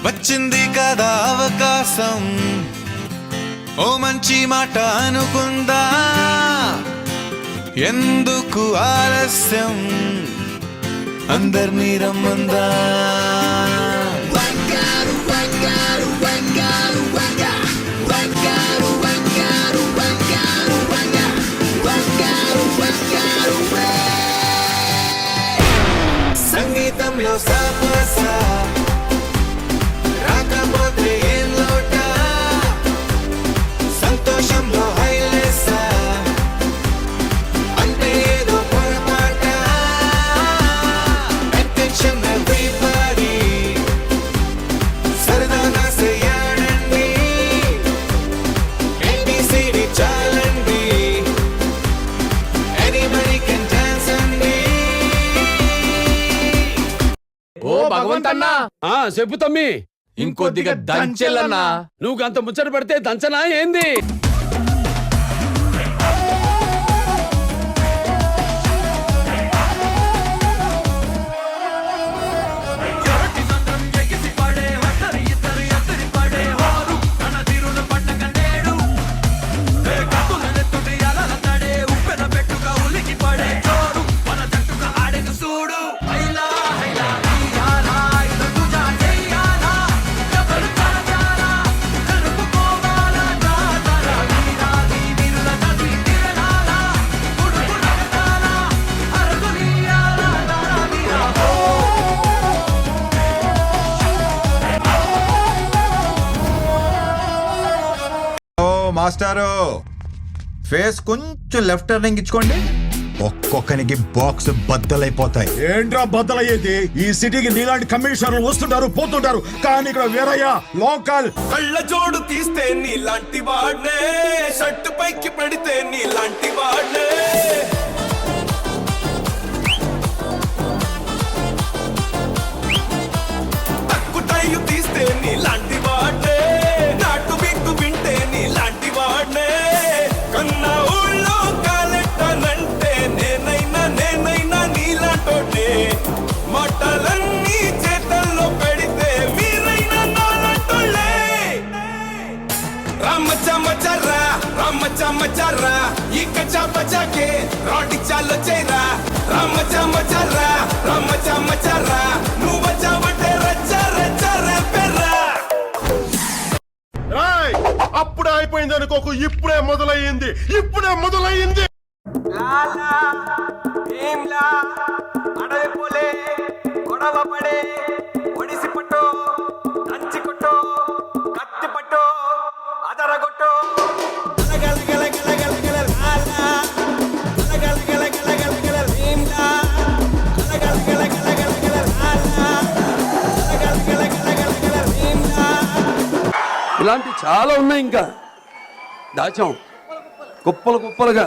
వచ్చింది కదా అవకాశం, ఓ మంచి మాట అనుకుందా, ఎందుకు ఆలస్యం, అందర్నీ రమ్మందా. సంగీతంలో సాపస రాకపోతే ఏం లోట, సంతోషంలో హైలేస అంటే ఏదో పొరపాట. అటెన్షన్ ఎవ్రీబడీ సరదాగా చేయాలండి, ABCD చాలండి, ఎనీబడీ కెన్ డాన్స్ అండి. ఓ భగవంతన్నా, చెప్పు తమ్మి. ఇంకొద్దిగా దంచెలన్నా. నువ్వు అంత ముచ్చట పడితే దంచనా ఏంది? మాస్టారు, ఫేస్ కొంచెం లెఫ్ట్ టర్నింగ్ ఇచ్చుకోండి. ఒక్కొక్కనికి బాక్స్ బద్దలైపోతాయి. ఏంట్రా బద్దలయ్యేది? ఈ సిటీకి నీలాంటి కమిషనర్లు వస్తుంటారు పోతుంటారు, కానీ ఇక్కడ వేరయ్యా లోకల్. కళ్ళ జోడు తీస్తే నీలాంటి వాడ్నే, షర్టు పైకి పెడితే నీలాంటి వాడ్నే. తక్కుటైలు తీస్తే నీలాంటి వాడ్నే, నాటు బిట్టు వింటే నీలాంటి వాడ్నే. కన్నా ఊళ్ళో కాలెట్టనంటే నేనైనా నీలాంటోటే. మాటలన్నీ చేతల్లో పెడితే మీరైనా నాలాంటోళ్ళే. రామచమచర్రా రామచమచర్రా ఇక చాపచాకే రాడి చాలో చేరా. రామచమచర్రా రామచమచర్రా నువ్వు చావటే రచ్చ రచ్చ రేపెర్రా. అప్పుడే అయిపోయింది అనుకోకు, ఇప్పుడే మొదలయ్యింది, ఇప్పుడే మొదలయ్యింది. అడవి పోలే గొడవ పడే ఒడిసి పట్టు, దంచి కొట్టు, కత్తి పట్టు, అదరగొట్టు. ఇలాంటి చాలా ఉన్నాయి, ఇంకా దాచాం కుప్పలు కుప్పలుగా.